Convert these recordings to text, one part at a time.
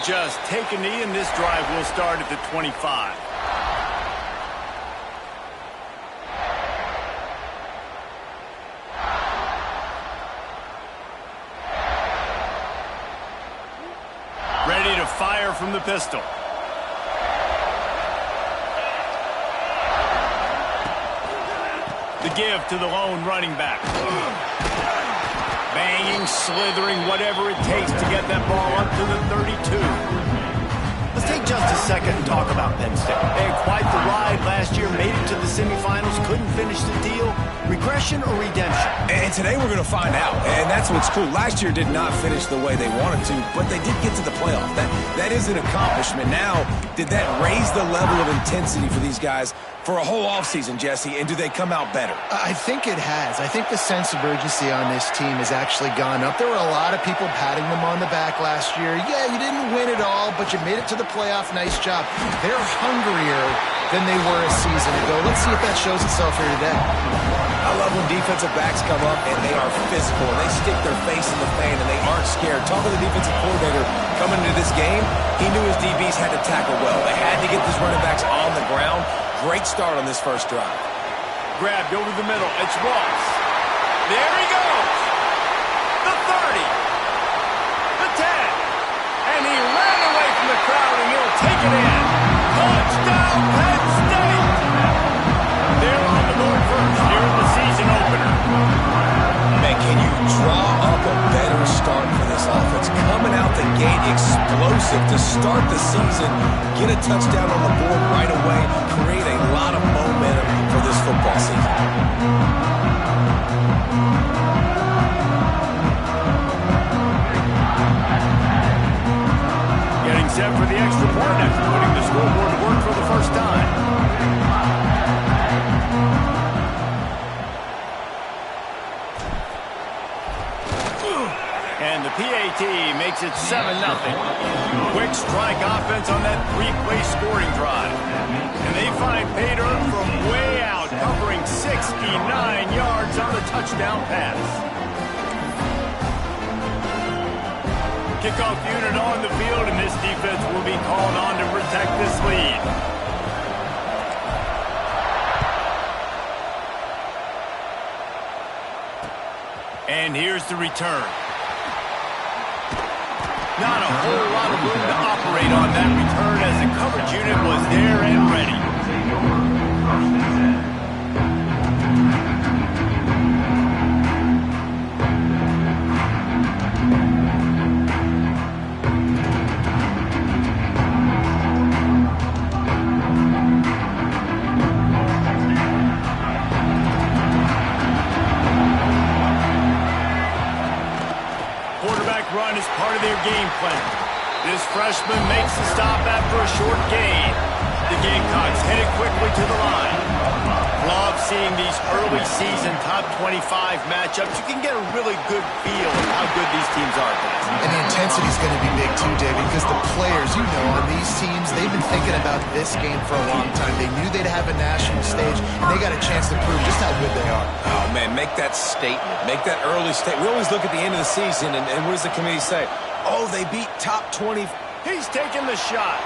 just take a knee, and this drive will start at the 25. Ready to fire from the pistol. The give to the lone running back. Banging, slithering, whatever it takes to get that ball up to the 32. Let's take just a second and talk about Penn State. They had quite the ride last year, made it to the semifinals, couldn't finish the deal. Regression or redemption? And today we're going to find out, and that's what's cool. Last year did not finish the way they wanted to, but they did get to the playoff. That is an accomplishment. Now, did that raise the level of intensity for these guys for a whole offseason, Jesse, and do they come out better? I think it has. I think the sense of urgency on this team has actually gone up. There were a lot of people patting them on the back last year. Yeah, you didn't win it all, but you made it to the playoff. Nice job. They're hungrier than they were a season ago. Let's see if that shows itself here today. I love when defensive backs come up and they are physical. They stick their face in the fan and they aren't scared. Talk to the defensive coordinator coming into this game. He knew his DBs had to tackle well. They had to get these running backs on the ground. Great start on this first drive. Grabbed over the middle. It's Ross. There he goes. The 30. The 10. And he ran away from the crowd, and he'll take it in. Touchdown, Penn State. They're on the board first here in the season opener. Man, can you draw up a better start for this offense? Coming out the gate explosive to start the season, get a touchdown on the board right away, create a lot of momentum for this football season. Getting set for the extra point after putting the scoreboard to work for the first time. And the PAT makes it 7-0. Quick strike offense on that three-play scoring drive. And they find pay dirt from way out, covering 69 yards on the touchdown pass. Kickoff unit on the field, and this defense will be called on to protect this lead. And here's the return. Not a whole lot of room to operate on that return as the coverage unit was there and ready. Run is part of their game plan. This freshman makes the stop after a short gain. The Gamecocks headed quickly to the line. Love seeing these early season top 25 matchups. You can get a really good feel of how good these teams are. And the intensity is going to be big too, David, because the players, you know, on these teams, they've been thinking about this game for a long time. They knew they'd have a national stage, and they got a chance to prove just how good they are. Oh, man, make that statement. Make that early statement. We always look at the end of the season, and what does the committee say? Oh, they beat top 20. He's taking the shot.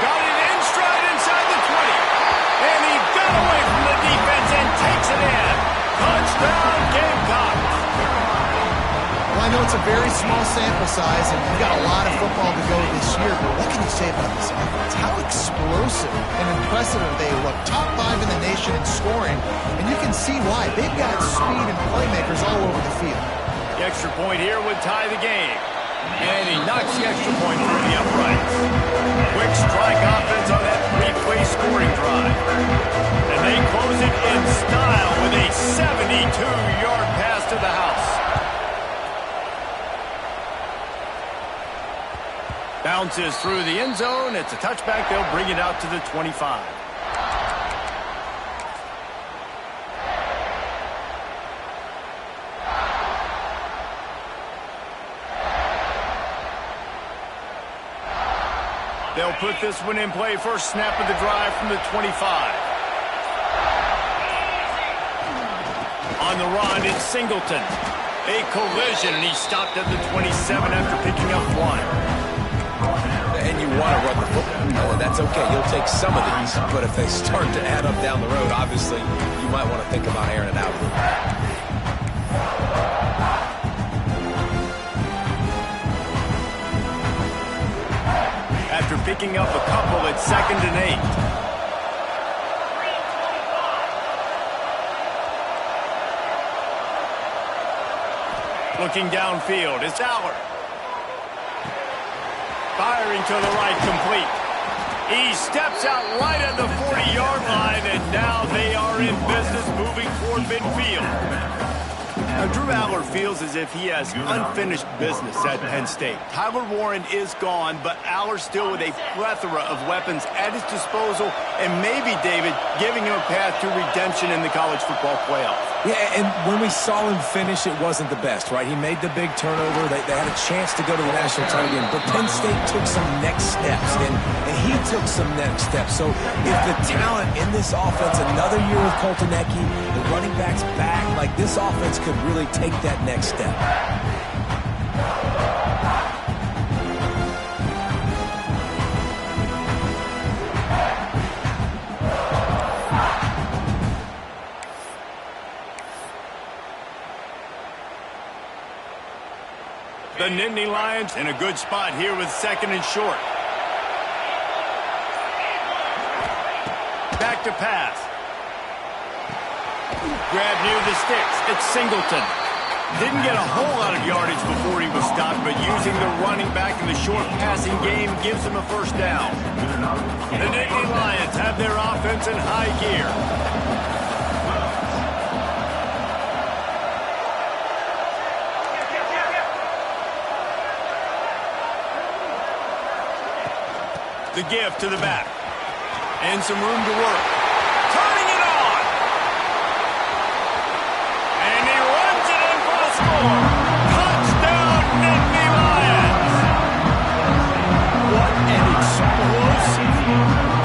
Got it in stride inside the 20. And he got away from the defense and takes it in. Touchdown, Gamecocks. Well, I know it's a very small sample size, and we've got a lot of football to go this year, but what can you say about this offense? How explosive and impressive they look. Top 5 in the nation in scoring, and you can see why. They've got speed and playmakers all over the field. The extra point here would tie the game. And he knocks the extra point through the uprights. Quick strike offense on that three-play scoring drive. And they close it in style with a 72-yard pass to the house. Bounces through the end zone. It's a touchback. They'll bring it out to the 25. They'll put this one in play. First snap of the drive from the 25. On the run, it's Singleton. A collision, and he stopped at the 27 after picking up 1. And you want to run the football. That's okay. You'll take some of these, but if they start to add up down the road, obviously, you might want to think about airing it out. After picking up a couple, it's 2nd and 8. Looking downfield, it's Aller. Firing to the right, complete. He steps out right at the 40-yard line, and now they are in business moving toward midfield. Now, Drew Aller feels as if he has unfinished business at Penn State. Tyler Warren is gone, but Aller still with a plethora of weapons at his disposal, and maybe, David, giving him a path to redemption in the college football playoff. Yeah, and when we saw him finish, it wasn't the best, right? He made the big turnover. They had a chance to go to the national title game, but Penn State took some next steps, and he took some next steps. So if the talent in this offense, another year with Coltonecki, the running backs back, like this offense could really take that next step. The Nittany Lions in a good spot here with 2nd and short. Back to pass. Grab near the sticks. It's Singleton. Didn't get a whole lot of yardage before he was stopped, but using the running back in the short passing game gives him a first down. The Nittany Lions have their offense in high gear. The give to the back. And some room to work. Turning it on! And he runs it in for the score. Touchdown, Nittany Lions! What an explosive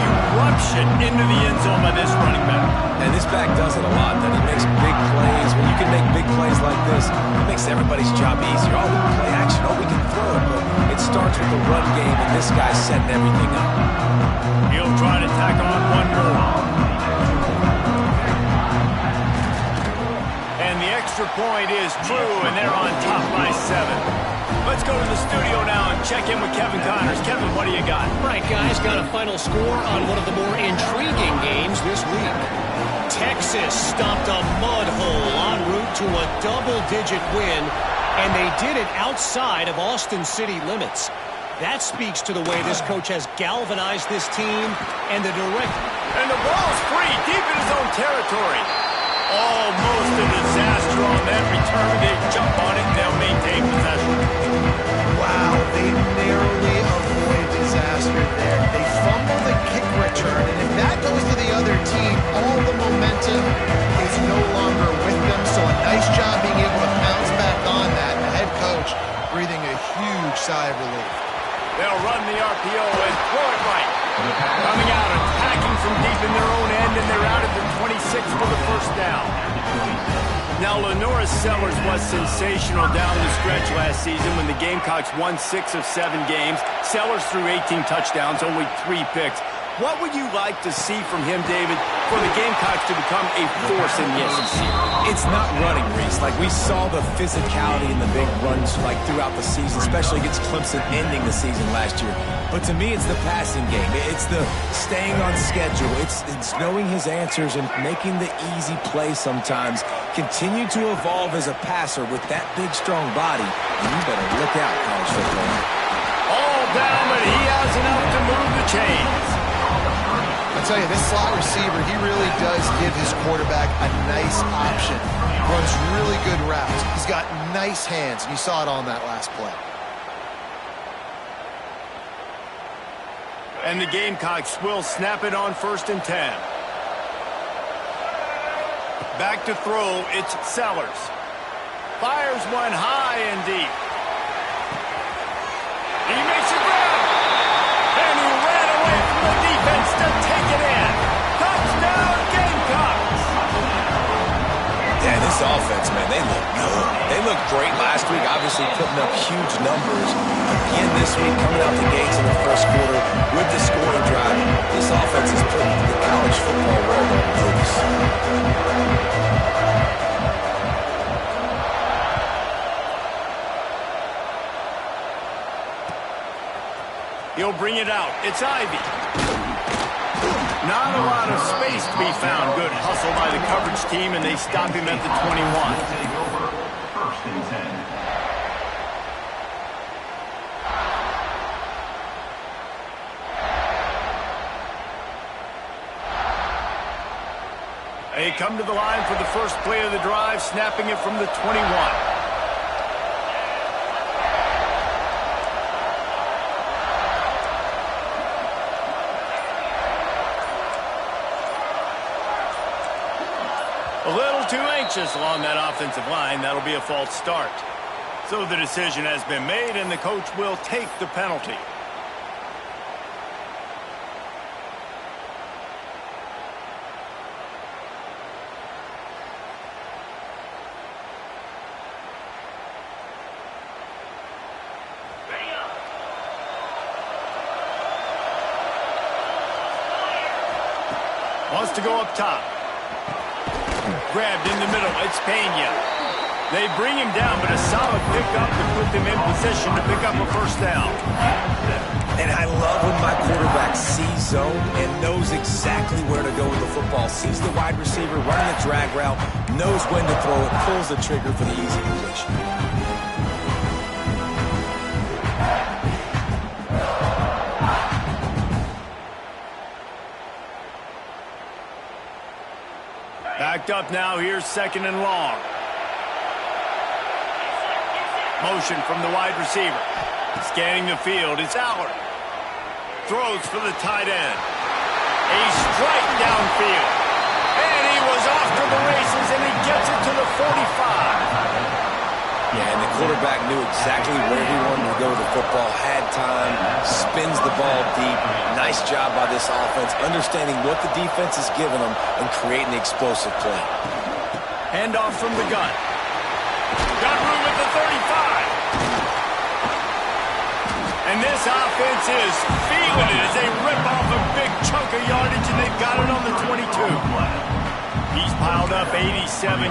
eruption into the end zone by this running back. And this back does it a lot. Then he makes big plays. When you can make big plays like this, it makes everybody's job easier. Oh, we can play action. Oh, we can throw it. But it starts with the run game, and this guy's setting everything up. He'll try to tack on one more. And the extra point is true, and they're on top by 7. Let's go to the studio now and check in with Kevin Connors. Kevin, what do you got? Right, guys, got a final score on one of the more intriguing games this week. Texas stopped a mud hole en route to a double-digit win, and they did it outside of Austin city limits. That speaks to the way this coach has galvanized this team and the direction. And the ball's free, deep in his own territory. Almost a disaster on that return. They jump on it and they'll maintain possession. Wow, they narrowly avoid disaster there. They fumble the kick return, and if that goes to the other team, all the momentum is no longer with them. So a nice job being able to bounce back on that. The head coach breathing a huge sigh of relief. They'll run the RPO and throw it right. Coming out, attacking from deep in their own end, and they're out at the 26 for the first down. Now, Lenora Sellers was sensational down the stretch last season when the Gamecocks won 6 of 7 games. Sellers threw 18 touchdowns, only 3 picks. What would you like to see from him, David, for the Gamecocks to become a force in the SEC? It's not running, Reese. Like, we saw the physicality in the big runs, like, throughout the season, especially against Clemson ending the season last year. But to me, it's the passing game. It's the staying on schedule. It's knowing his answers and making the easy play sometimes. Continue to evolve as a passer with that big, strong body. And you better look out, college football. All down, but he has enough to move the chains. I'll tell you, this slot receiver, he really does give his quarterback a nice option. Runs really good routes. He's got nice hands, and you saw it on that last play. And the Gamecocks will snap it on 1st and 10. Back to throw, it's Sellers. Fires one high and deep. He makes a grab. And he ran away from the defense to take it in. Touchdown, Gamecocks! Yeah, this offense, man, they look No, they looked great last week, obviously putting up huge numbers. Again this week, coming out the gates in the first quarter with the scoring drive. This offense is putting the college football world on notice. He'll bring it out. It's Ivy. Not a lot of space to be found. Good hustle by the coverage team, and they stop him at the 21. First and 10. They come to the line for the first play of the drive, snapping it from the 21. A little too anxious along that offensive line. That'll be a false start. So the decision has been made, and the coach will take the penalty. Wants to go up top. Grabbed in the middle. It's Pena. They bring him down, but a solid pickup to put them in position to pick up a first down. And I love when my quarterback sees zone and knows exactly where to go with the football. Sees the wide receiver running the drag route, knows when to throw it, pulls the trigger for the easy completion. Backed up now. Here's second and long. Motion from the wide receiver. Scanning the field. It's Allard. Throws for the tight end. A strike downfield. And he was off to the races, and he gets it to the 45. Yeah, and the quarterback knew exactly where he wanted to go with the football, had time, spins the ball deep. Nice job by this offense, understanding what the defense is giving them and creating the explosive play. Handoff from the gun. Got room at the 35. And this offense is feeling it as they rip off a big chunk of yardage, and they've got it on the 22. He's piled up 87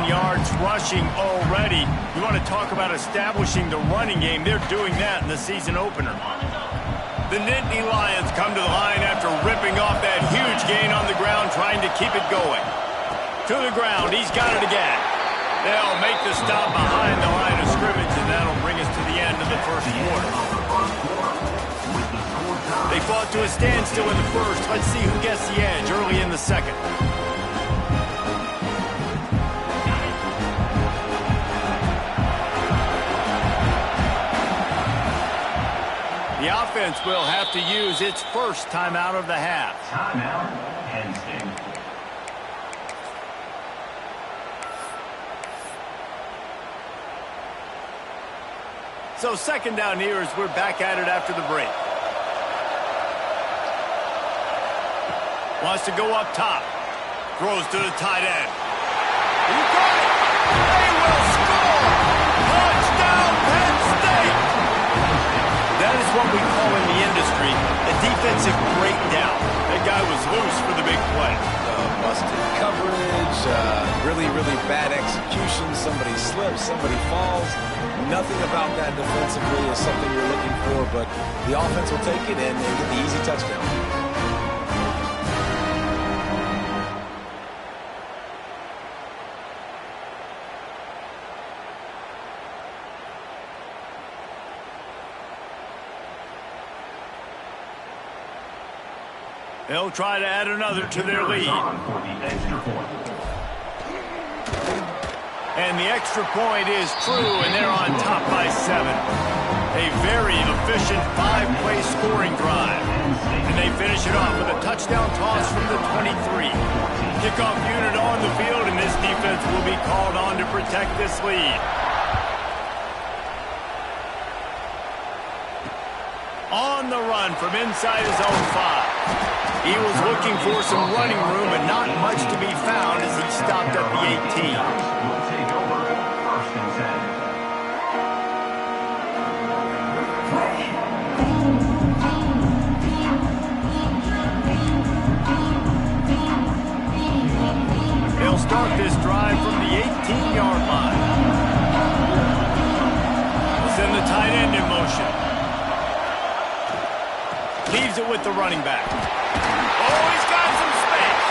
yards rushing already. You want to talk about establishing the running game. They're doing that in the season opener. The Nittany Lions come to the line after ripping off that huge gain on the ground, trying to keep it going. To the ground, he's got it again. They'll make the stop behind the line of scrimmage, and that'll bring us to the end of the first quarter. They fought to a standstill in the first. Let's see who gets the edge early in the second. The offense will have to use its first timeout of the half. Timeout, Penn State. So second down here as we're back at it after the break. Wants to go up top. Throws to the tight end. You got it! They will score! Touchdown, Penn State! That is what we call in the industry a defensive breakdown. That guy was loose for the big play. Busted coverage, really bad execution. Somebody slips, somebody falls. Nothing about that defensively is something you're looking for, but the offense will take it and get the easy touchdown. They'll try to add another to their lead. And the extra point is true, and they're on top by 7. A very efficient 5-play scoring drive. And they finish it off with a touchdown toss from the 23. Kickoff unit on the field, and this defense will be called on to protect this lead. On the run from inside his own 5. He was looking for some running room, but not much to be found as he stopped at the 18. Leaves it with the running back. Oh, he's got some space.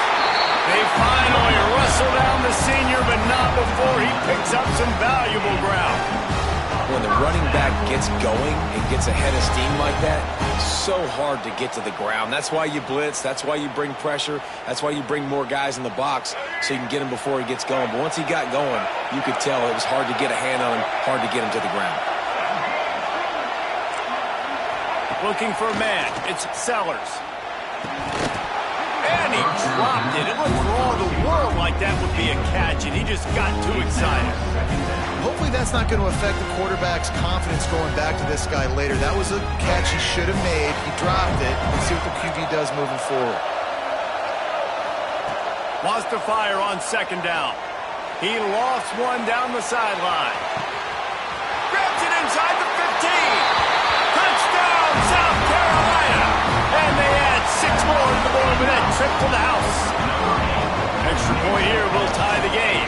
They finally wrestle down the senior, but not before he picks up some valuable ground. When the running back gets going and gets ahead of steam like that, it's so hard to get to the ground. That's why you blitz. That's why you bring pressure. That's why you bring more guys in the box so you can get him before he gets going. But once he got going, you could tell it was hard to get a hand on him, hard to get him to the ground. Looking for a man. It's Sellers. And he dropped it. It looked for all the world like that would be a catch, and he just got too excited. Hopefully that's not going to affect the quarterback's confidence going back to this guy later. That was a catch he should have made. He dropped it. Let's see what the QB does moving forward. Wants to fire on second down. He lost one down the sideline. Grabs it inside the 15. Touchdown, South Carolina. And they add 6 more to the board with that trip to the house. Extra point here will tie the game.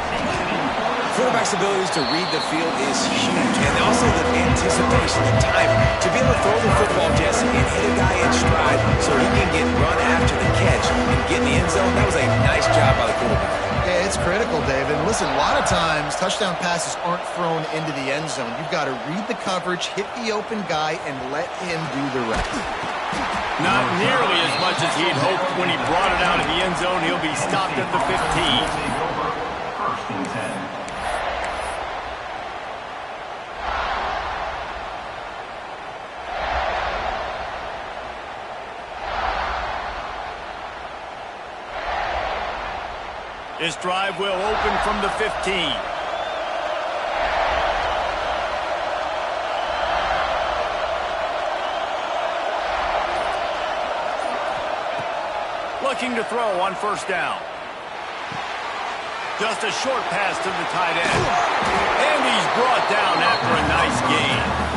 Quarterback's abilities to read the field is huge, and also the anticipation, the time to be able to throw the football, Jesse, and hit a guy in stride so he can get run after the catch and get in the end zone. That was a nice job by the quarterback. Yeah, it's critical, David. And listen, a lot of times touchdown passes aren't thrown into the end zone. You've got to read the coverage, hit the open guy, and let him do the rest. Not nearly as much as he'd hoped when he brought it out of the end zone. He'll be stopped at the 15. First and 10. This drive will open from the 15. Looking to throw on first down. Just a short pass to the tight end. And he's brought down after a nice gain.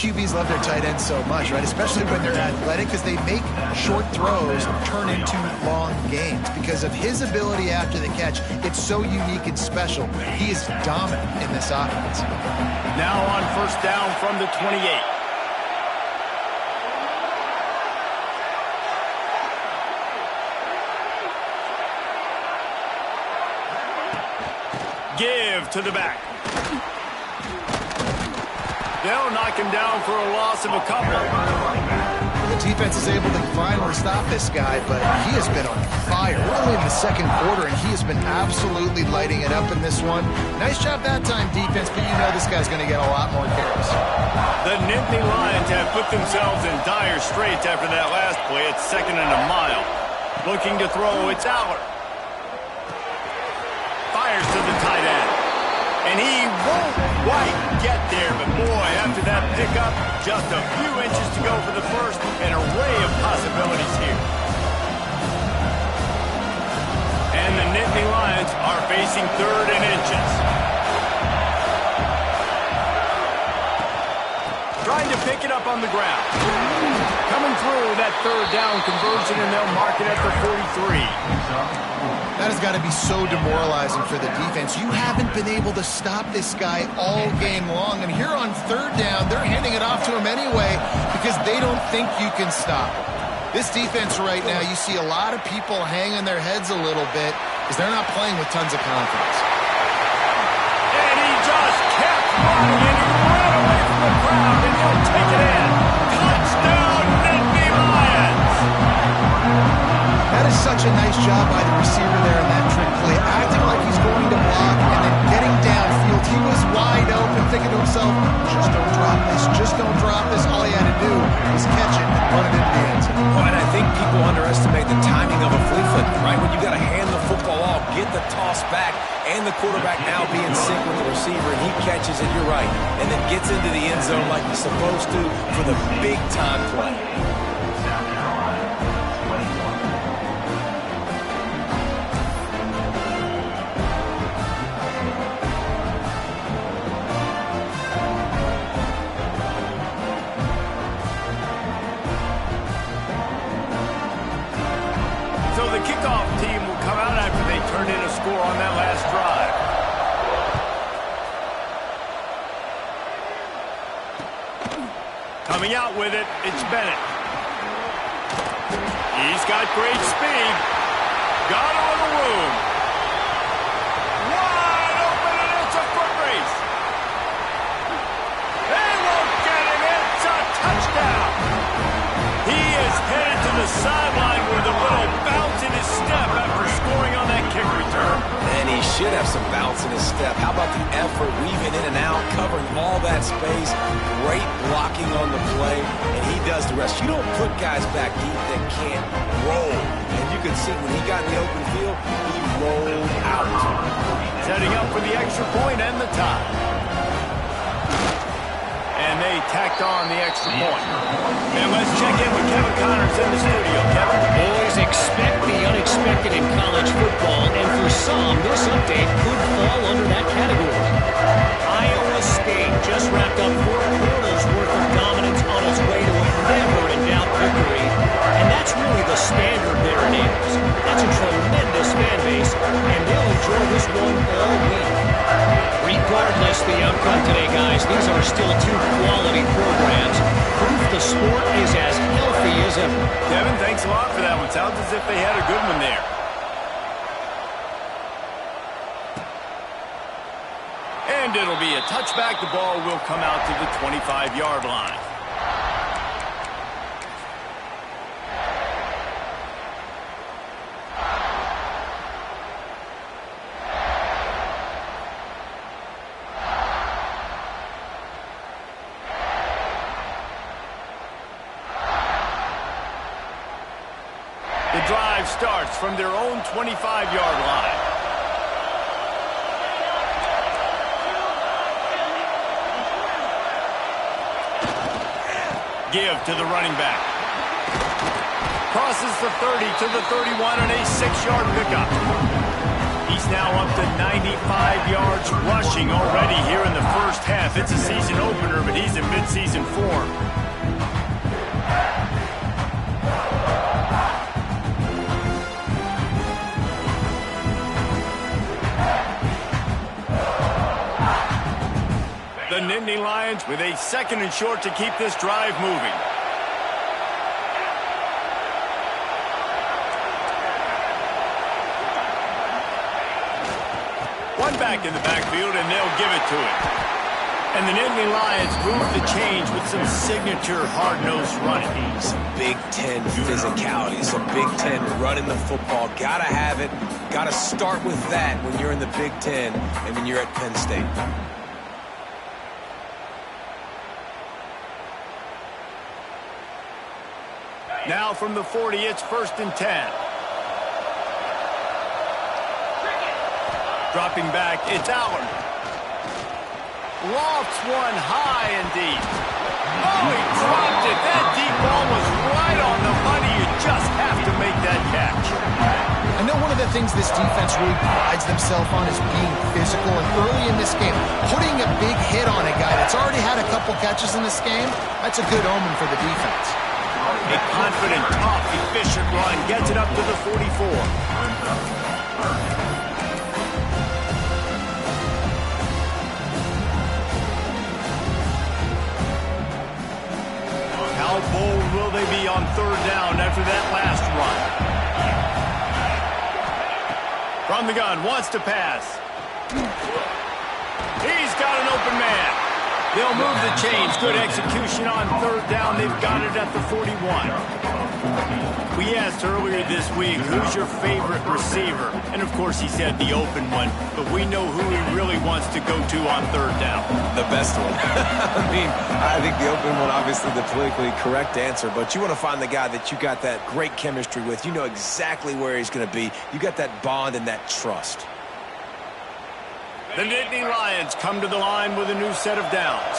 QBs love their tight ends so much, right? Especially when they're athletic, because they make short throws turn into long gains. Because of his ability after the catch, it's so unique and special. He is dominant in this offense. Now on first down from the 28. Give to the back. They'll knock him down for a loss of a couple. The defense is able to finally stop this guy, but he has been on fire. We're only in the second quarter, and he has been absolutely lighting it up in this one. Nice job that time, defense, but you know this guy's going to get a lot more carries. The Nittany Lions have put themselves in dire straits after that last play. It's 2nd and a mile. Looking to throw, it's Aller. Fires to the tight end. And he won't quite get there, but boy, after that pickup, just a few inches to go for the first. An array of possibilities here. And the Nittany Lions are facing 3rd and inches. Trying to pick it up on the ground. Coming through that 3rd down conversion, and they'll mark it at the 43. That has got to be so demoralizing for the defense. You haven't been able to stop this guy all game long. And here on 3rd down, they're handing it off to him anyway because they don't think you can stop him. This defense right now, you see a lot of people hanging their heads a little bit because they're not playing with tons of confidence. And he just kept running, and he ran away from the crowd, and he'll take it in. Touchdown, Nittany Lions! That is such a nice job by the receiver there in that trick play, acting like he's going to block and then getting downfield. He was wide open, thinking to himself, just don't drop this, just don't drop this. All he had to do was catch it and run it into the end zone. Well, and I think people underestimate the timing of a flea flicker, right? When you got to hand the football off, get the toss back, and the quarterback now be in sync with the receiver, and he catches it, you're right, and then gets into the end zone like he's supposed to for the big-time play. So the kickoff team will come out after they turn in a score on that last drive. Coming out with it, it's Bennett. He's got great speed. Got a little room. Wide open, and it's a foot race. They won't get him. It's a touchdown. He is headed to the sideline with a little bounce in his step after scoring on that kick return. And he should have some bounce in his step. How about the effort, weaving in and out, covering all that space, great blocking on the play, and he does the rest. You don't put guys back deep that can't roll. And you can see when he got in the open field, he rolled out. Setting up for the extra point and the tie. And they tacked on the extra point. And let's check in with Kevin Connors in the studio. Kevin? Boys, expect the unexpected in college football, and for some, this update could fall under that category. Iowa State just wrapped up 4 quarters worth of dominance on its way to a never-in-doubt victory. And that's really the standard there in Ames. That's a tremendous fan base, and they'll enjoy this one all week. Regardless the outcome today, guys, these are still 2 quality programs. Proof the sport is as healthy as ever. Kevin, thanks a lot for that one. Sounds as if they had a good one there. And it'll be a touchback. The ball will come out to the 25-yard line. The drive starts from their own 25-yard line. Give to the running back. Crosses the 30 to the 31 and a 6-yard pickup. He He's now up to 95 yards rushing already here in the first half. It's a season opener, but he's in midseason form. The Nittany Lions with a 2nd and short to keep this drive moving. One back in the backfield, and they'll give it to him. And the Nittany Lions move the change with some signature hard-nosed running. Some Big Ten physicality, some Big Ten running the football. Gotta have it. Gotta start with that when you're in the Big Ten and when you're at Penn State. Now from the 40, it's 1st and 10. Dropping back, it's Allen. Lofts one high and deep. Oh, he dropped it. That deep ball was right on the money. You just have to make that catch. I know one of the things this defense really prides themselves on is being physical, and early in this game, putting a big hit on a guy that's already had a couple catches in this game, that's a good omen for the defense. A confident, tough, efficient run gets it up to the 44. How bold will they be on 3rd down after that last run? From the gun, wants to pass. He's got an open man. They'll move the chains. Good execution on 3rd down. They've got it at the 41. We asked earlier this week, who's your favorite receiver? And, of course, he said the open one. But we know who he really wants to go to on 3rd down. The best one. I think the open one, obviously the politically correct answer. But you want to find the guy that you got that great chemistry with. You know exactly where he's going to be. You got that bond and that trust. The Nittany Lions come to the line with a new set of downs.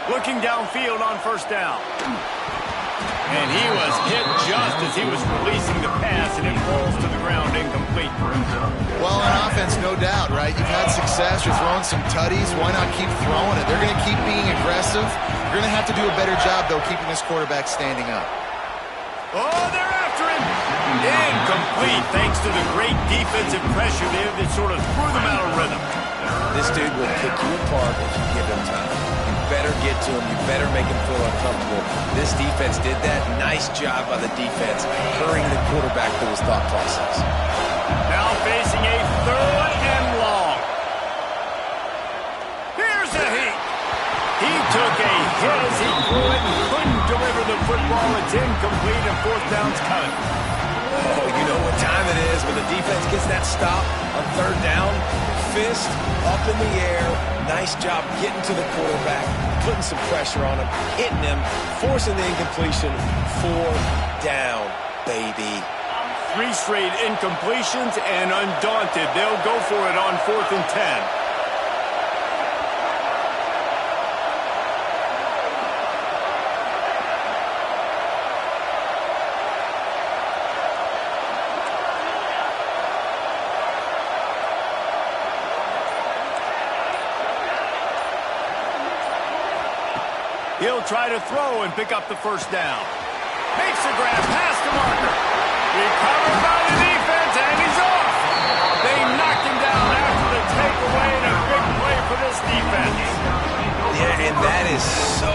Looking downfield on 1st down. And he was hit just as he was releasing the pass, and it falls to the ground incomplete. Well, on offense, no doubt, right? You've had success. You're throwing some tutties. Why not keep throwing it? They're going to keep being aggressive. You're going to have to do a better job, though, keeping this quarterback standing up. Oh, they're after him. Incomplete, thanks to the great defensive pressure there that sort of threw them out of rhythm. This dude will pick you apart if you give him time. You better get to him. You better make him feel uncomfortable. This defense did that. Nice job by the defense, hurrying the quarterback through his thought process. Now facing a 3rd and long. Here's a heat. He took a hit as he threw it and couldn't deliver the football. It's incomplete, and 4th down's coming. Oh, you know what time it is when the defense gets that stop on 3rd down. Fist up in the air. Nice job getting to the quarterback, putting some pressure on him, hitting him, forcing the incompletion. 4th down, baby. 3 straight incompletions, and undaunted, they'll go for it on 4th and 10. He'll try to throw and pick up the 1st down. Makes a grab past the marker. Recovered by the defense, and he's off. They knocked him down after the takeaway, and a big play for this defense. Yeah, and that is so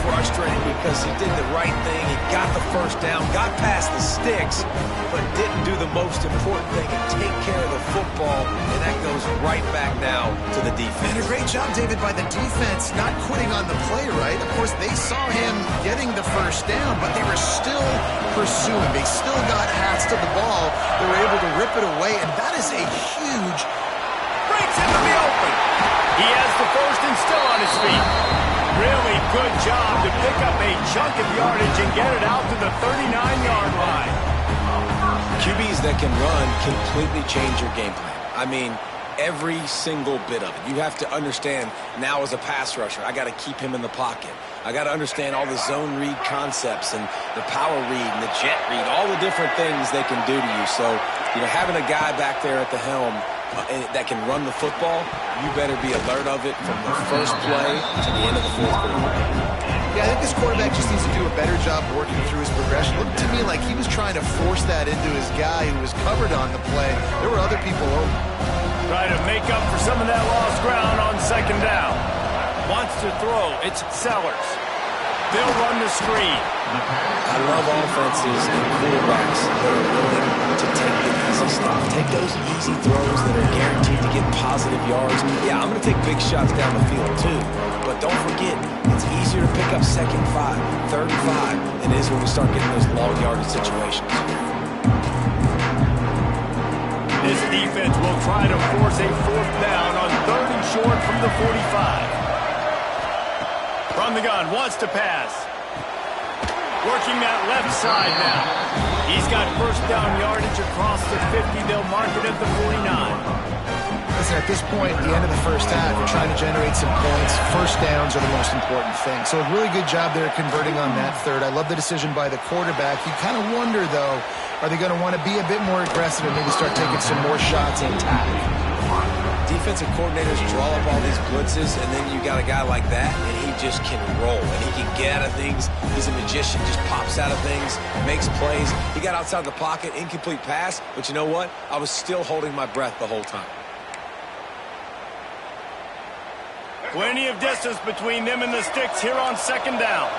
frustrating because he did the right thing. He got the 1st down, got past the sticks, but didn't do the most important thing and take care of the football, and that goes right back now to the defense. And a great job, David, by the defense not quitting on the play, right? Of course, they saw him getting the 1st down, but they were still pursuing. They still got hats to the ball. They were able to rip it away, and that is a huge... Breaks into the open. He has the 1st and still on his feet. Really good job to pick up a chunk of yardage and get it out to the 39-yard line. QBs that can run completely change your game plan. I mean, every single bit of it. You have to understand now as a pass rusher, I got to keep him in the pocket. I got to understand all the zone read concepts and the power read and the jet read, all the different things they can do to you. So, having a guy back there at the helm that can run the football, you better be alert of it from the first play to the end of the fourth quarter. Yeah, I think this quarterback just needs to do a better job working through his progression. Looked to me like he was trying to force that into his guy who was covered on the play. There were other people open. Trying to make up for some of that lost ground on second down. Wants to throw. It's Sellers. They'll run the screen. I love offenses and quarterbacks that are willing to take the easy stuff. Take those easy throws that are guaranteed to get positive yards. Yeah, I'm going to take big shots down the field too. But don't forget, it's easier to pick up second 5, third 5 than it is when we start getting those long yardage situations. This defense will try to force a fourth down on 3rd and short from the 45. From the gun, wants to pass. Working that left side now. He's got first down yardage across the 50. They'll mark it at the 49. Listen, at this point, at the end of the first half, you're trying to generate some points. First downs are the most important thing. So a really good job there converting on that third. I love the decision by the quarterback. You kind of wonder, though, are they going to want to be a bit more aggressive and maybe start taking some more shots and attack? Defensive coordinators draw up all these blitzes, and then you got a guy like that, and he just can roll, and he can get out of things. He's a magician, just pops out of things, makes plays. He got outside the pocket, incomplete pass, but you know what? I was still holding my breath the whole time. Plenty of distance between them and the sticks here on second down.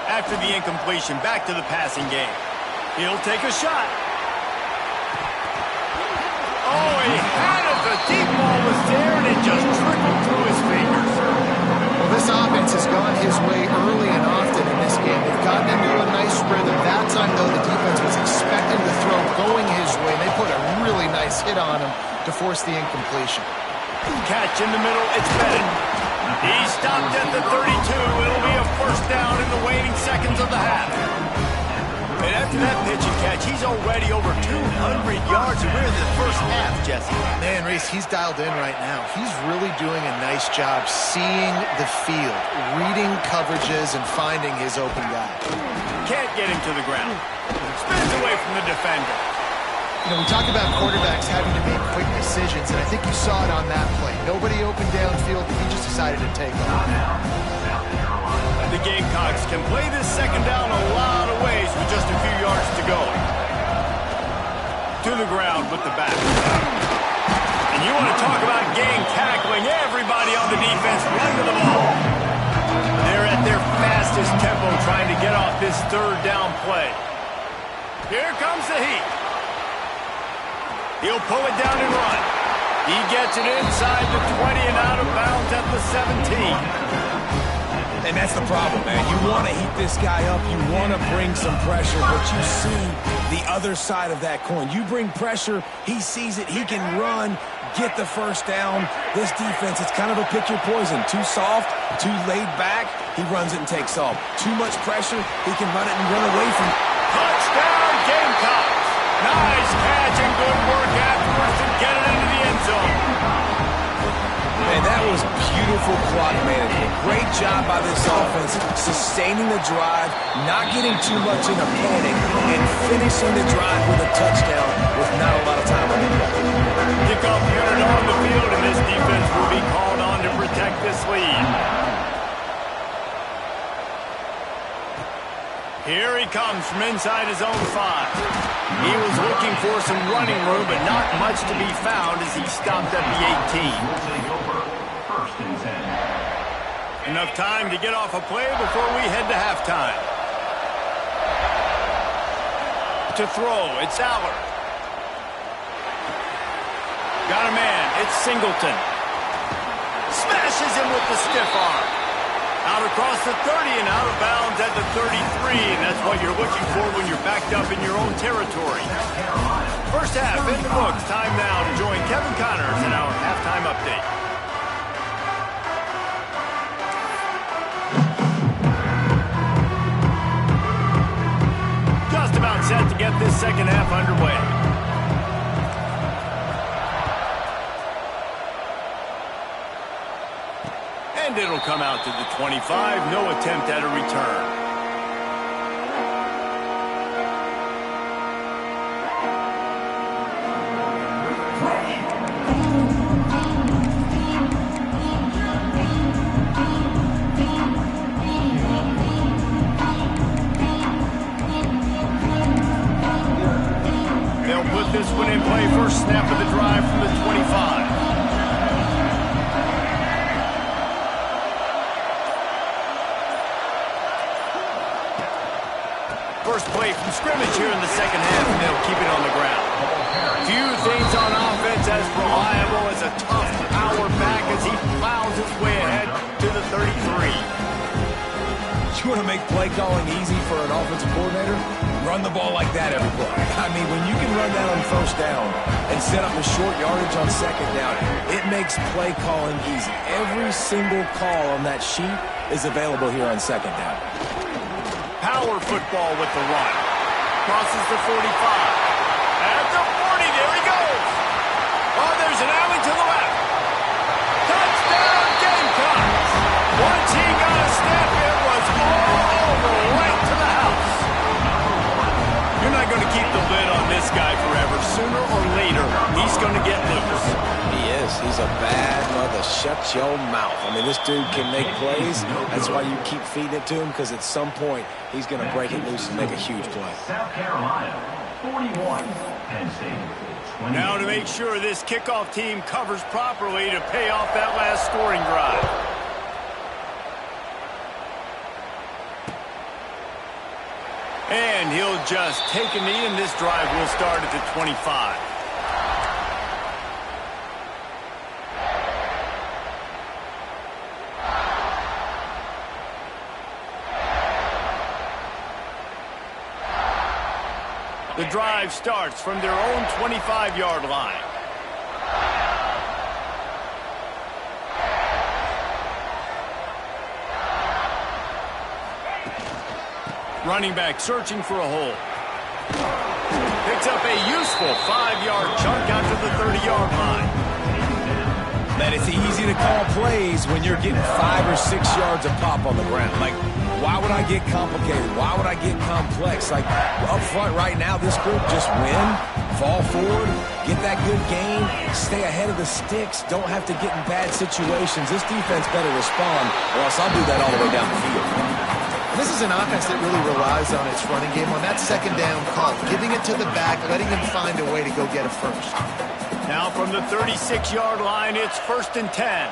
After the incompletion, back to the passing game. He'll take a shot. Oh, he had it. The deep ball was there, and it just trickled through his fingers. Well, this offense has gone his way early and often in this game. They've gotten into a nice rhythm. That time, though, the defense was expecting the throw going his way. They put a really nice hit on him to force the incompletion. Catch in the middle. It's Bennett. He stopped at the 32. It'll be a first down in the waning seconds of the half. And after that pitch and catch, he's already over 200 yards, and we're in the first half, Jesse. Man, Reese, he's dialed in right now. He's really doing a nice job seeing the field, reading coverages, and finding his open guy. Can't get him to the ground. Spins away from the defender. We talk about quarterbacks having to make quick decisions, and I think you saw it on that play. Nobody open downfield, but he just decided to take off. The Gamecocks can play this second down a lot of ways with just a few yards to go. To the ground with the back. And you want to talk about gang tackling. Everybody on the defense run to the ball. They're at their fastest tempo trying to get off this third down play. Here comes the heat. He'll pull it down and run. He gets it inside the 20 and out of bounds at the 17. And that's the problem, man. You want to heat this guy up. You want to bring some pressure, but you see the other side of that coin. You bring pressure, he sees it, he can run, get the first down. This defense, it's kind of a pick your poison. Too soft, too laid back, he runs it and takes off. Too much pressure, he can run it and run away from it. Touchdown, Gamecocks! Nice catch and good work afterwards to get it into the end zone. Man, that was beautiful clock management. Great job by this offense, sustaining the drive, not getting too much in a panic, and finishing the drive with a touchdown with not a lot of time on the clock. Kickoff unit on the field, and this defense will be called on to protect this lead. Here he comes from inside his own 5. He was looking for some running room, but not much to be found as he stopped at the 18. Enough time to get off a play before we head to halftime. To throw, it's Aller. Got a man, it's Singleton. Smashes him with the stiff arm. Out across the 30 and out of bounds at the 33, and that's what you're looking for when you're backed up in your own territory. First half in the books. Time now to join Kevin Connors in our halftime update. Just about set to get this second half underway. And it'll come out to the 25. No attempt at a return. first play from scrimmage here in the second half, and they'll keep it on the ground. Few things on offense as reliable as a tough power back as he plows his way ahead to the 33. You want to make play calling easy for an offensive coordinator? Run the ball like that every play. I mean, when you can run that on first down and set up a short yardage on second down, it makes play calling easy. Every single call on that sheet is available here on second down. Power football with the run. Crosses the 45. At the 40, there he goes. Oh, there's an alley to the left. Touchdown, Gamecocks. Once he got a step, it was all over, right to the house. You're not going to keep the lid on this guy forever. Sooner or later, he's going to get loose. He is. He's a bad mother. Shut your mouth. I mean, this dude can make plays. That's why you keep feeding it to him, because at some point, he's going to break it loose and make a huge play. South Carolina, 41. Penn State, 20. Now to make sure this kickoff team covers properly to pay off that last scoring drive. And he'll just take a knee, and this drive will start at the 25. The drive starts from their own 25-yard line. Running back searching for a hole. Picks up a useful 5-yard chunk out to the 30-yard line. Man, it's easy to call plays when you're getting 5 or 6 yards a pop on the ground. Like, why would I get complicated? Why would I get complex? Like, up front right now, this group just win, fall forward, get that good gain, stay ahead of the sticks, don't have to get in bad situations. This defense better respond, or else I'll do that all the way down the field. This is an offense that really relies on its running game, on that second down call, giving it to the back, letting him find a way to go get a first. Now from the 36-yard line, it's 1st and 10.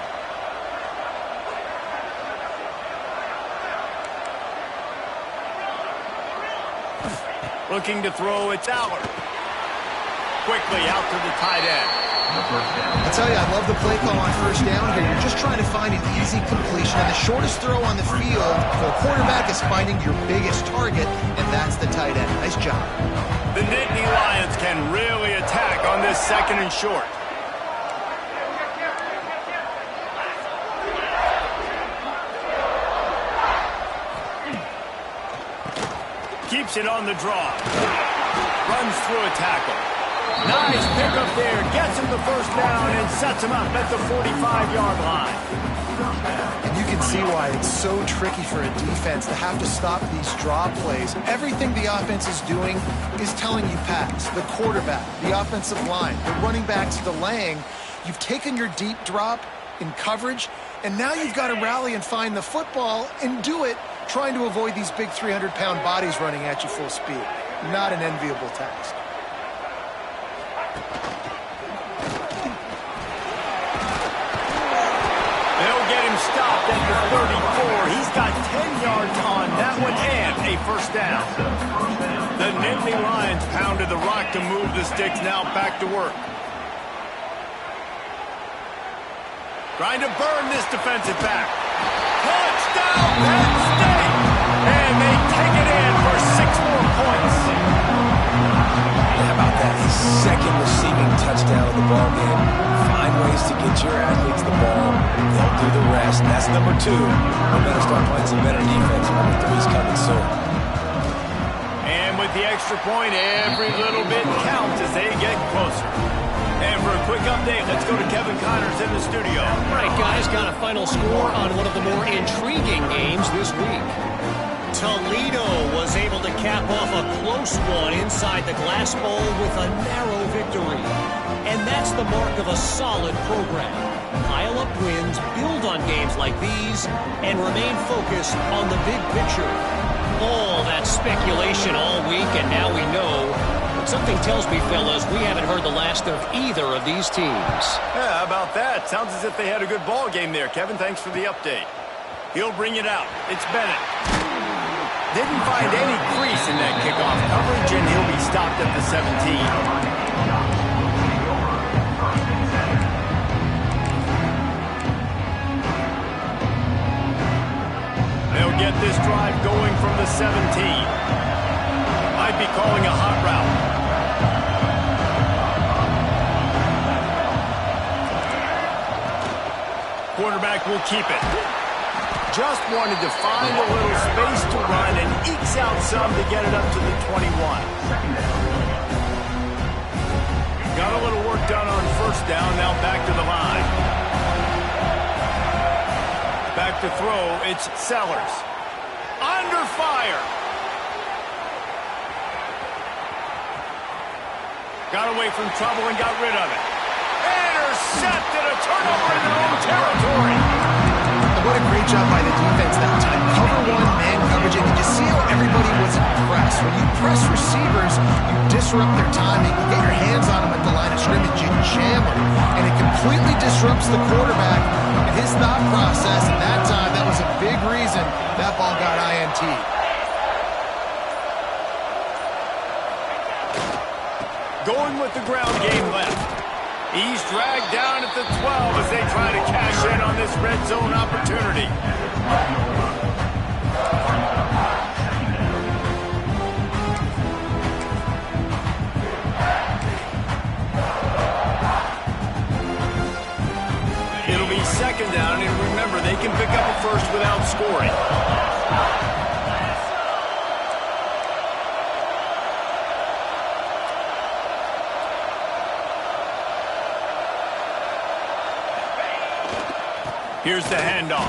Looking to throw, it's Allard. Quickly out to the tight end. I tell you, I love the play call on first down here. You're just trying to find an easy completion, and the shortest throw on the field for the quarterback is finding your biggest target, and that's the tight end. Nice job. The Nittany Lions can really attack on this 2nd and short. Keeps it on the draw. Runs through a tackle. Nice pickup there. Gets him the first down and sets him up at the 45-yard line. And you can see why it's so tricky for a defense to have to stop these draw plays. Everything the offense is doing is telling you pass. The quarterback, the offensive line, the running backs delaying. You've taken your deep drop in coverage, and now you've got to rally and find the football and do it trying to avoid these big 300-pound bodies running at you full speed. Not an enviable task. Stopped at the 34. He's got 10 yards on that one and a first down. The Nittany Lions pounded the rock to move the sticks. Now back to work. Trying to burn this defensive back. Touchdown, Penn State! And they take it in for 6 more points. How about that second receiving touchdown of the ball game? Find ways to get your athletes the ball. They'll do the rest. That's number 2. We better start playing some better defense. Number 3's coming soon. And with the extra point, every little bit counts as they get closer. And for a quick update, let's go to Kevin Connors in the studio. All right, guys, got a final score on one of the more intriguing games this week. Toledo was able to cap off a close one inside the Glass Bowl with a narrow victory. And that's the mark of a solid program. Pile up wins, build on games like these, and remain focused on the big picture. All that speculation all week, and now we know. But something tells me, fellas, we haven't heard the last of either of these teams. Yeah, how about that? Sounds as if they had a good ball game there. Kevin, thanks for the update. He'll bring it out. It's Bennett. Didn't find any crease in that kickoff coverage, and he'll be stopped at the 17. They'll get this drive going from the 17. Might be calling a hot route. Quarterback will keep it. Just wanted to find a little space to run and ekes out some to get it up to the 21. Got a little work done on first down, now back to the line. Back to throw, it's Sellers. Under fire. Got away from trouble and got rid of it. Intercepted, a turnover in their own territory. What a great job by the defense that time. Cover one, man coverage, and you just see how everybody was impressed. When you press receivers, you disrupt their timing. You get your hands on them at the line of scrimmage, you jam them, and it completely disrupts the quarterback and his thought process. And that time, that was a big reason that ball got INT. Going with the ground game left. He's dragged down at the 12 as they try to cash in on this red zone opportunity. It'll be second down, and remember, they can pick up a first without scoring. Here's the handoff.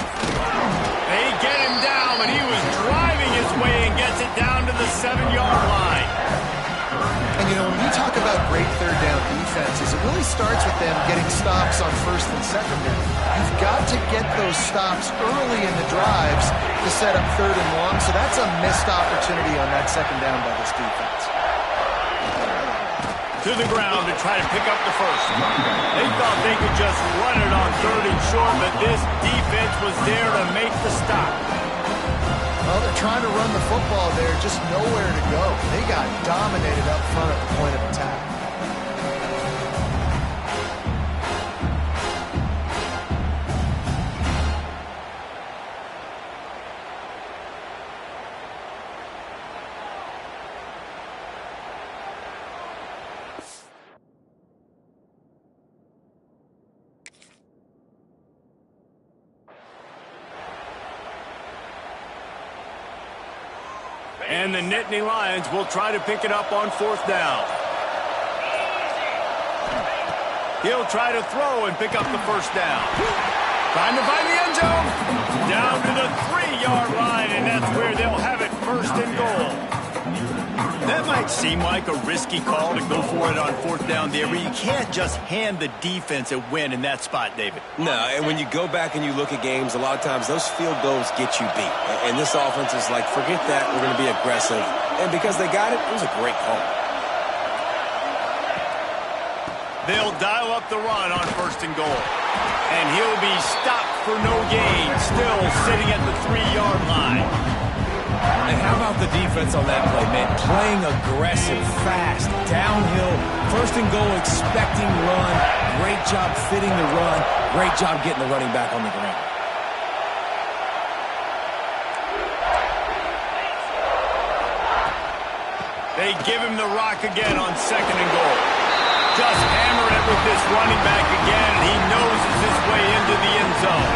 They get him down, but he was driving his way and gets it down to the 7-yard line. And, you know, when you talk about great third down defenses, it really starts with them getting stops on first and second down. You've got to get those stops early in the drives to set up third and long, so that's a missed opportunity on that second down by this defense. To the ground to try to pick up the first. They thought they could just run it on third and short, but this defense was there to make the stop. Well, they're trying to run the football there, just nowhere to go. They got dominated up front at the point of attack. And the Nittany Lions will try to pick it up on fourth down. He'll try to throw and pick up the first down. Trying to find the end zone. Down to the 3-yard line, and that's where they'll have it first and goal. That might seem like a risky call to go for it on fourth down there, but you can't just hand the defense a win in that spot, David. No, and when you go back and you look at games, a lot of times those field goals get you beat. And this offense is like, forget that, we're going to be aggressive. And because they got it, it was a great call. They'll dial up the run on first and goal. And he'll be stopped for no gain, still sitting at the 3-yard line. And how about the defense on that play, man? Playing aggressive, fast, downhill, first and goal, expecting run. Great job fitting the run. Great job getting the running back on the ground. They give him the rock again on second and goal. Just hammering it with this running back again, and he noses his way into the end zone.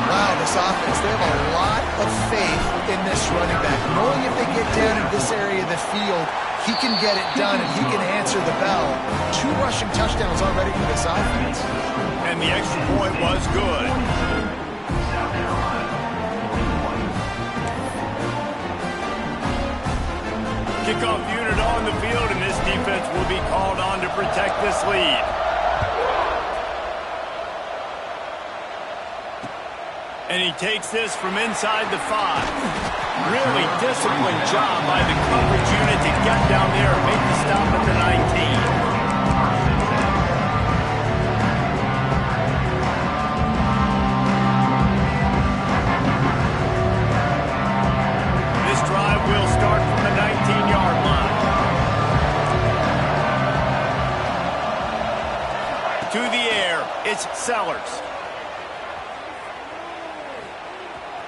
Wow, this offense, they have a lot of faith in this running back. Knowing if they get down in this area of the field, he can get it done and he can answer the bell. 2 rushing touchdowns already for this offense. And the extra point was good. Kickoff unit on the field, and this defense will be called on to protect this lead. And he takes this from inside the 5. Really disciplined job by the coverage unit to get down there and make the stop at the 19.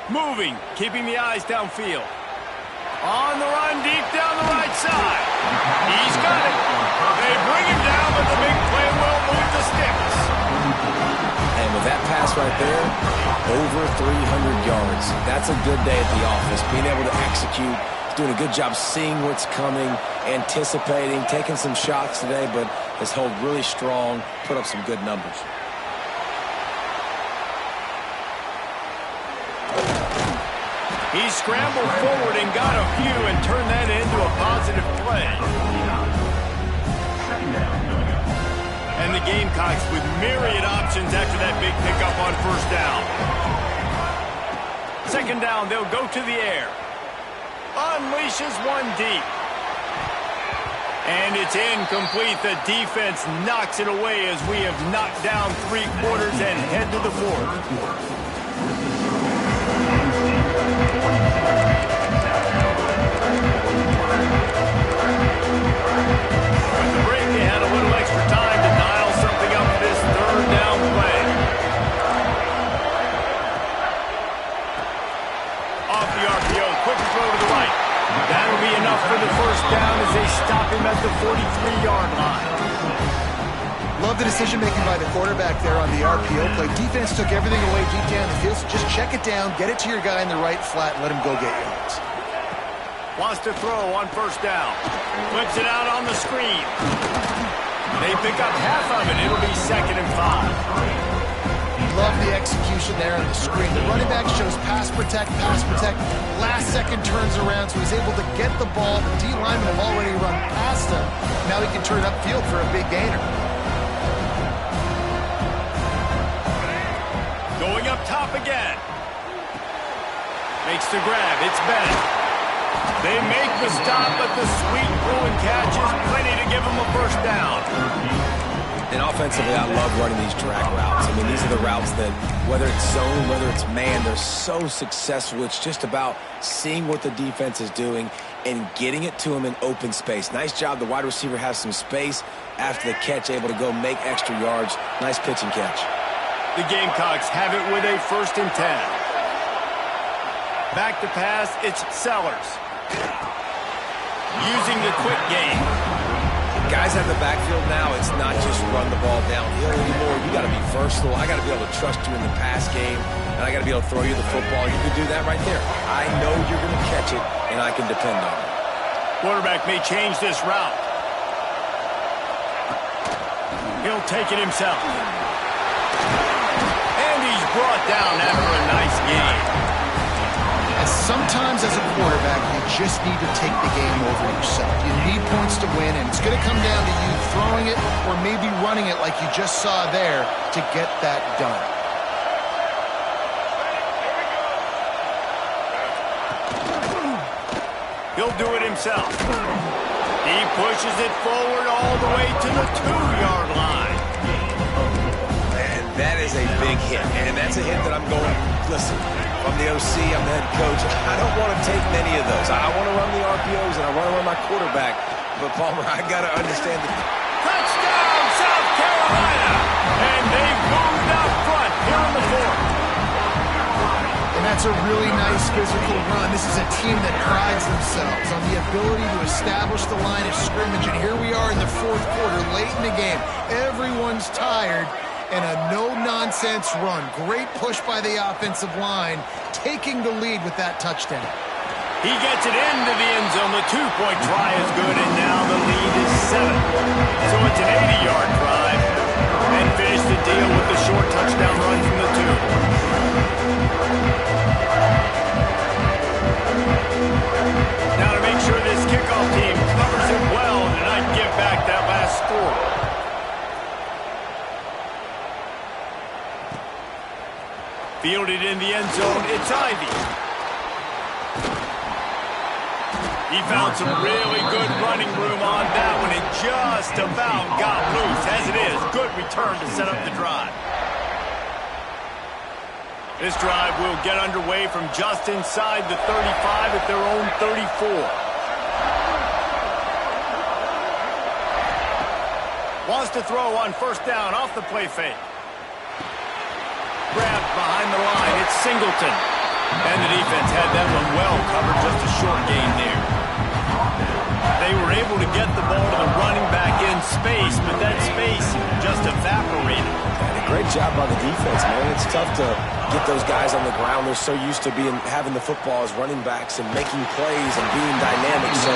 Moving, keeping the eyes downfield. On the run, deep down the right side. He's got it. They bring him down, but the big play will move the sticks. And with that pass right there, over 300 yards. That's a good day at the office. Being able to execute, doing a good job seeing what's coming, anticipating, taking some shots today, but has held really strong, put up some good numbers. He scrambled forward and got a few and turned that into a positive play. And the Gamecocks with myriad options after that big pickup on first down. Second down, they'll go to the air. Unleashes one deep. And it's incomplete. The defense knocks it away as we have knocked down 3 quarters and head to the 4th. With the break, they had a little extra time to dial something up for this third down play. Off the RPO, quick throw to the right. That'll be enough for the first down as they stop him at the 43-yard line. Love the decision-making by the quarterback there on the RPO play. Defense took everything away deep down the field, so just check it down, get it to your guy in the right flat, and let him go get yards. Wants to throw on first down. Flips it out on the screen. They pick up half of it. It'll be 2nd and 5. Love the execution there on the screen. The running back shows pass protect. Last second turns around, so he's able to get the ball. The D linemen have already run past him. Now he can turn upfield for a big gainer. Going up top again. Makes the grab. It's Bennett. They make the stop, but the sweet throw and catch is plenty to give them a first down. And offensively, I love running these drag routes. I mean, these are the routes that, whether it's zone, whether it's man, they're so successful. It's just about seeing what the defense is doing and getting it to them in open space. Nice job. The wide receiver has some space after the catch, able to go make extra yards. Nice pitch and catch. The Gamecocks have it with a 1st and 10. Back to pass, it's Sellers. Using the quick game. Guys have the backfield now. It's not just run the ball downhill anymore. You got to be versatile. I got to be able to trust you in the pass game, and I got to be able to throw you the football. You can do that right there. I know you're going to catch it, and I can depend on it. Quarterback may change this route. He'll take it himself. And he's brought down after a nice game. Sometimes as a quarterback, you just need to take the game over yourself. You need points to win, and it's going to come down to you throwing it or maybe running it like you just saw there to get that done. He'll do it himself. He pushes it forward all the way to the 2-yard line. And that is a big hit, and that's a hit that I'm going, listen, I'm the OC, I'm the head coach. I don't want to take many of those. I want to run the RPOs, and I want to run my quarterback. But, Palmer, I got to understand that. Touchdown, South Carolina! And they've moved out front here in the 4th. And that's a really nice physical run. This is a team that prides themselves on the ability to establish the line of scrimmage. And here we are in the 4th quarter, late in the game. Everyone's tired. And a no-nonsense run. Great push by the offensive line, taking the lead with that touchdown. He gets it into the end zone. The 2-point try is good, and now the lead is 7. So it's an 80-yard drive. And finish the deal with the short touchdown run from the 2. Now to make sure this kickoff team covers it well tonight, give back that last score. Fielded in the end zone, it's Ivy. He found some really good running room on that one and just about got loose. As it is, good return to set up the drive. This drive will get underway from just inside the 35 at their own 34. Wants to throw on first down off the play fake. Grabbed behind the line. It's Singleton. And the defense had that one well covered, just a short gain there. They were able to get the ball to the running back in space, but that space just evaporated. And a great job by the defense, man. It's tough to get those guys on the ground. They're so used to having the football as running backs and making plays and being dynamic. So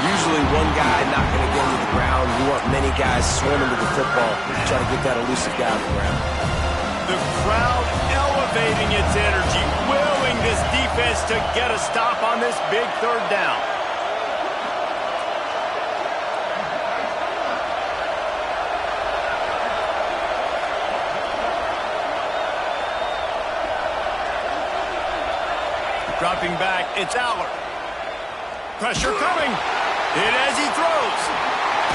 usually one guy not going to get into the ground. You want many guys swimming to the football, try to get that elusive guy on the ground. The crowd elevating its energy, willing this defense to get a stop on this big third down. Dropping back, it's Aller. Pressure coming. Hit as he throws.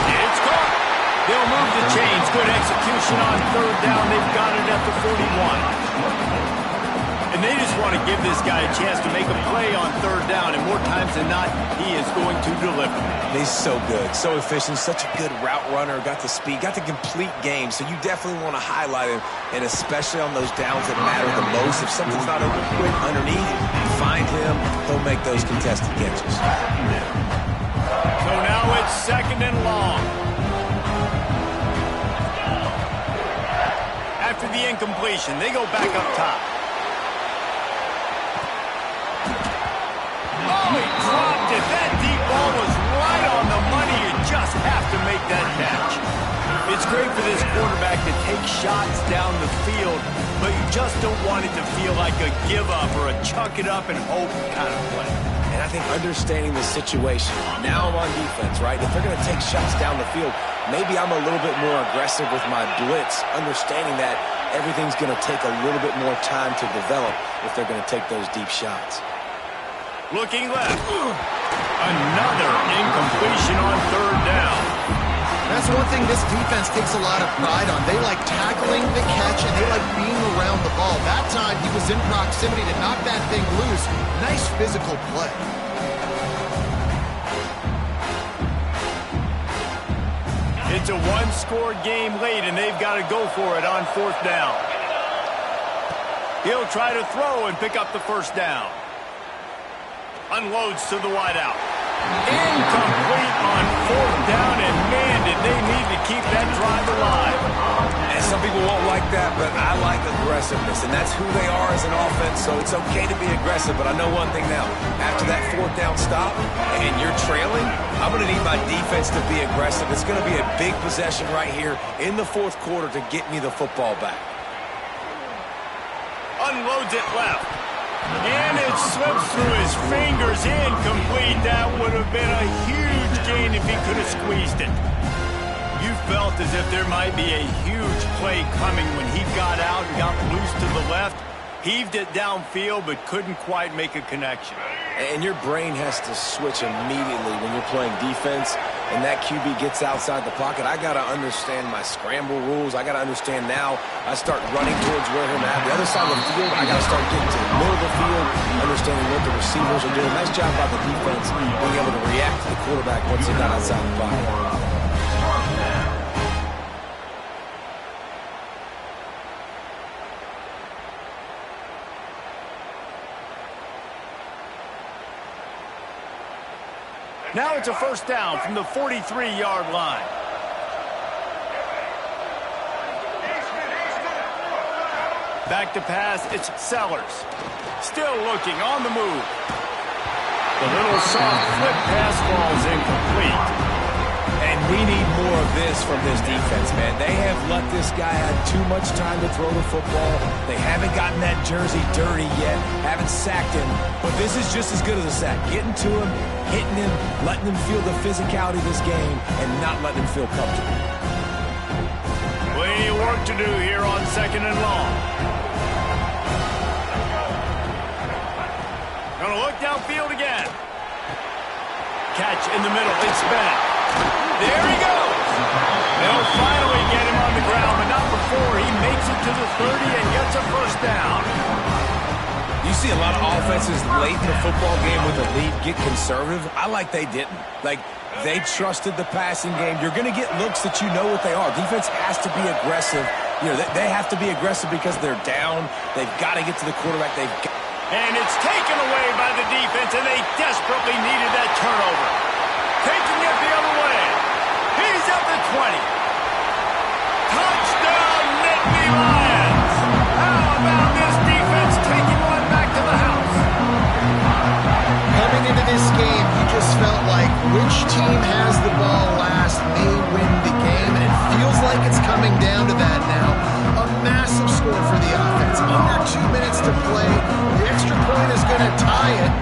It's caught. They'll move the chains. Good execution on third down. They've got it at the 41. And they just want to give this guy a chance to make a play on third down. And more times than not, he is going to deliver. He's so good, so efficient, such a good route runner, got the speed, got the complete game. So you definitely want to highlight him, and especially on those downs that matter the most. If something's not open quick underneath, find him, he'll make those contested catches. So now it's second and long. After the incompletion, they go back up top. Oh, he dropped it. That deep ball was right on the money. You just have to make that catch. It's great for this quarterback to take shots down the field, but you just don't want it to feel like a give-up or a chuck it up and hope kind of play. And I think understanding the situation, now I'm on defense, right? If they're going to take shots down the field, maybe I'm a little bit more aggressive with my blitz, understanding that everything's going to take a little bit more time to develop if they're going to take those deep shots. Looking left. Another incompletion on third down. That's one thing this defense takes a lot of pride on. They like tackling the catch, and they like being around the ball. That time, he was in proximity to knock that thing loose. Nice physical play. It's a one-score game late, and they've got to go for it on fourth down. He'll try to throw and pick up the first down. Unloads to the wideout. Incomplete on fourth down, and man, did they need to keep that drive alive. And some people won't like that, but I like aggressiveness, and that's who they are as an offense, so it's okay to be aggressive. But I know one thing now. After that fourth down stop and you're trailing, I'm going to need my defense to be aggressive. It's going to be a big possession right here in the fourth quarter to get me the football back. Unloads it left. And it slips through his fingers, incomplete. That would have been a huge gain if he could have squeezed it. You felt as if there might be a huge play coming when he got out and got loose to the left. Heaved it downfield, but couldn't quite make a connection. And your brain has to switch immediately when you're playing defense and that QB gets outside the pocket. I got to understand my scramble rules. I got to understand now I start running towards where him at. The other side of the field, I got to start getting to the middle of the field, understanding what the receivers are doing. Nice job by the defense being able to react to the quarterback once he got outside the pocket. Now it's a first down from the 43-yard line. Back to pass, it's Sellers. Still looking, on the move. The little soft flip pass falls incomplete. And we need more of this from this defense, man. They have let this guy have too much time to throw the football. They haven't gotten that jersey dirty yet, haven't sacked him. But this is just as good as a sack. Getting to him, hitting him, letting him feel the physicality of this game, and not letting him feel comfortable. Plenty of work to do here on second and long. Gonna look downfield again. Catch in the middle, it's Bennett. There he goes. They'll finally get him on the ground, but not before he makes it to the 30 and gets a first down. You see a lot of offenses late in the football game with a lead get conservative. I like they didn't. Like, they trusted the passing game. You're going to get looks that you know what they are. Defense has to be aggressive. You know, they have to be aggressive because they're down. They've got to get to the quarterback. And it's taken away by the defense, and they desperately needed that turnover. Taking it the other way. He's at the 20. Touchdown, Nittany Lions. How about this defense taking one back to the house? Coming into this game, you just felt like which team has the ball last may win the game, and it feels like it's coming down to that now. A massive score for the offense. Under 2 minutes to play. The extra point is going to tie it.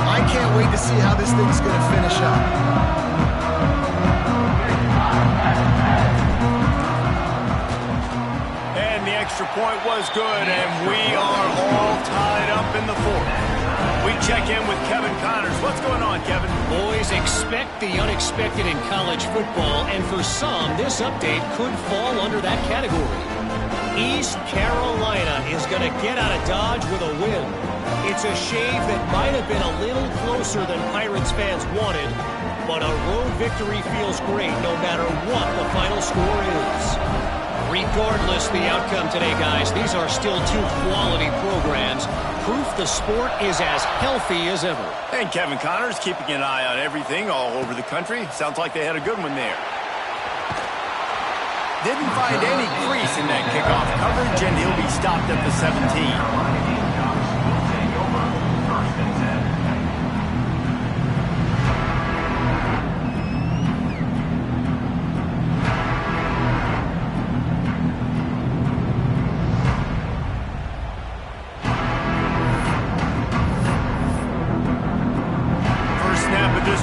I can't wait to see how this thing's going to finish up. And the extra point was good, and we are all tied up in the fourth. We check in with Kevin Connors. What's going on, Kevin? Boys, expect the unexpected in college football, and for some, this update could fall under that category. East Carolina is going to get out of Dodge with a win. It's a shave that might have been a little closer than Pirates fans wanted, but a road victory feels great no matter what the final score is. Regardless the outcome today, guys, these are still two quality programs. Proof the sport is as healthy as ever. And Kevin Connors keeping an eye on everything all over the country. Sounds like they had a good one there. Didn't find any crease in that kickoff coverage, and he'll be stopped at the 17.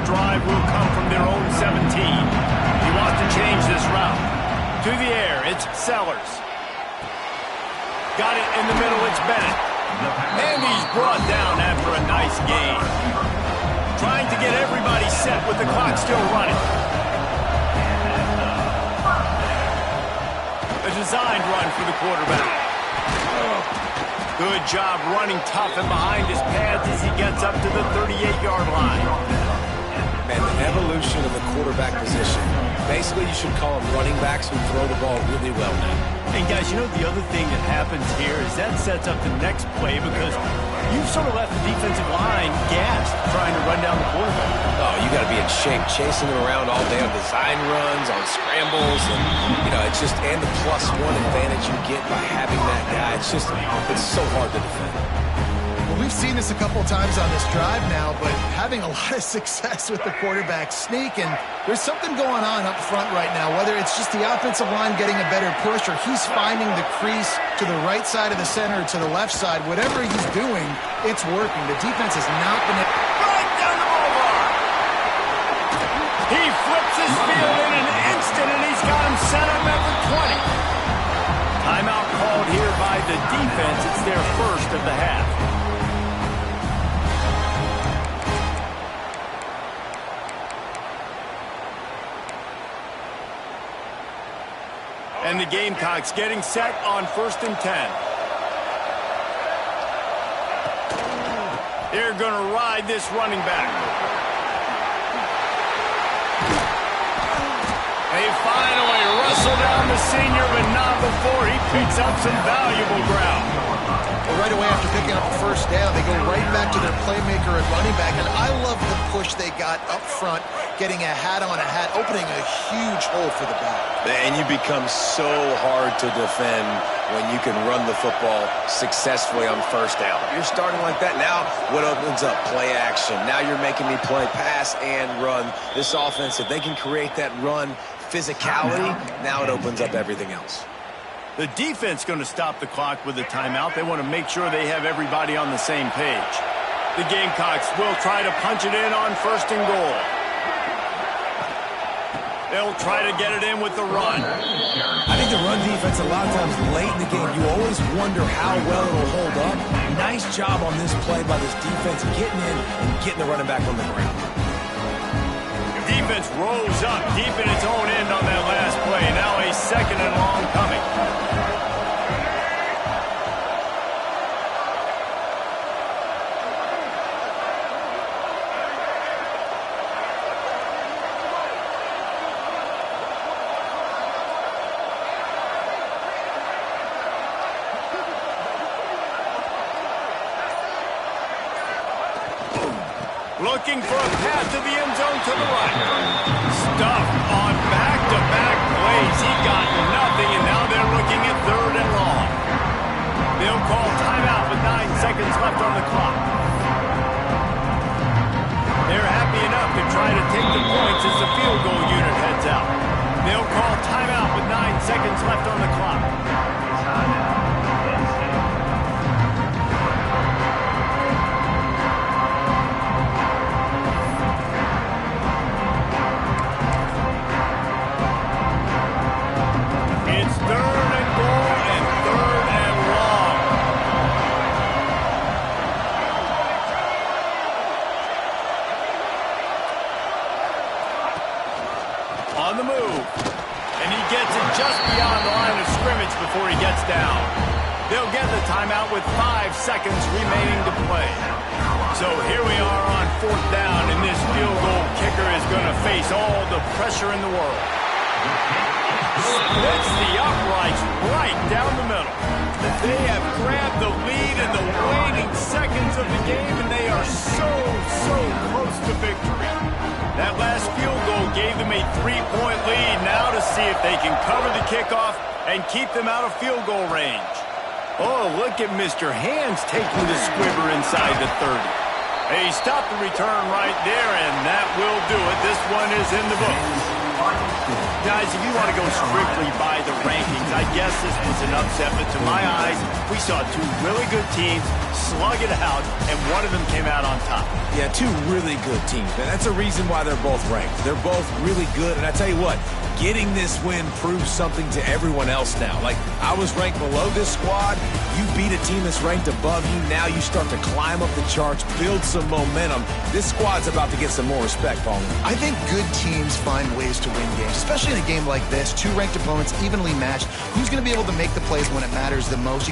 Drive will come from their own 17. He wants to change this route. To the air, it's Sellers. Got it in the middle, it's Bennett. And he's brought down after a nice gain. Trying to get everybody set with the clock still running. A designed run for the quarterback. Good job running tough and behind his pads as he gets up to the 38-yard line. And the evolution of the quarterback position. Basically, you should call them running backs who throw the ball really well now. And guys, you know the other thing that happens here is that sets up the next play because you've sort of left the defensive line gassed trying to run down the quarterback. Oh, you got to be in shape, chasing him around all day on design runs, on scrambles, and it's just and the +1 advantage you get by having that guy. It's so hard to defend. We've seen this a couple times on this drive now, but having a lot of success with the quarterback sneak, and there's something going on up front right now, whether it's just the offensive line getting a better push or he's finding the crease to the right side of the center, to the left side. Whatever he's doing, it's working. The defense has not been... Right down the boulevard! He flips his field in an instant, and he's got him set up at the 20. Timeout called here by the defense. It's their first of the half. And the Gamecocks getting set on 1st and 10. They're going to ride this running back. They finally wrestle down the senior, but not before he picks up some valuable ground. Well, right away after picking up a first down, they go right back to their playmaker at running back. And I love the push they got up front, getting a hat on a hat, opening a huge hole for the back. And you become so hard to defend when you can run the football successfully on first down. You're starting like that. Now what opens up? Play action. Now you're making me play pass and run. This offense, if they can create that run physicality, now it opens up everything else. The defense going to stop the clock with a timeout. They want to make sure they have everybody on the same page. The Gamecocks will try to punch it in on 1st and goal. They'll try to get it in with the run. I think the run defense, a lot of times late in the game, you always wonder how well it'll hold up. Nice job on this play by this defense, getting in and getting the running back on the ground. The defense rolls up deep in its own end on that last play. Now a 2nd and long coming. Looking for a path to the end zone to the right. Stuffed on back-to-back plays. He got nothing, and now they're looking at 3rd and long. They'll call timeout with 9 seconds left on the clock. They're happy enough to try to take the points as the field goal unit heads out. They'll call timeout with 9 seconds left on the clock. It's 3rd and goal and 3rd and long. On the move. And he gets it just beyond the line of scrimmage before he gets down. They'll get the timeout with 5 seconds remaining to play. So here we are on 4th down, and this field goal kicker is going to face all the pressure in the world. Splits the uprights right down the middle. They have grabbed the lead in the waning seconds of the game, and they are so close to victory. That last field goal gave them a 3-point lead. Now to see if they can cover the kickoff and keep them out of field goal range. Oh, look at Mr. Hands taking the squibber inside the 30. He stopped the return right there, and that will do it. This one is in the books. Guys, if you want to go strictly by the rankings, I guess this was an upset, but to my eyes, we saw 2 really good teams slug it out, and one of them came out on top. Yeah, 2 really good teams, and that's a reason why they're both ranked. They're both really good, and I tell you what, getting this win proves something to everyone else now. Like, I was ranked below this squad. You beat a team that's ranked above you. Now you start to climb up the charts, build some momentum. This squad's about to get some more respect, Paul. I think good teams find ways to win games, especially in a game like this. 2 ranked opponents evenly matched. Who's going to be able to make the plays when it matters the most?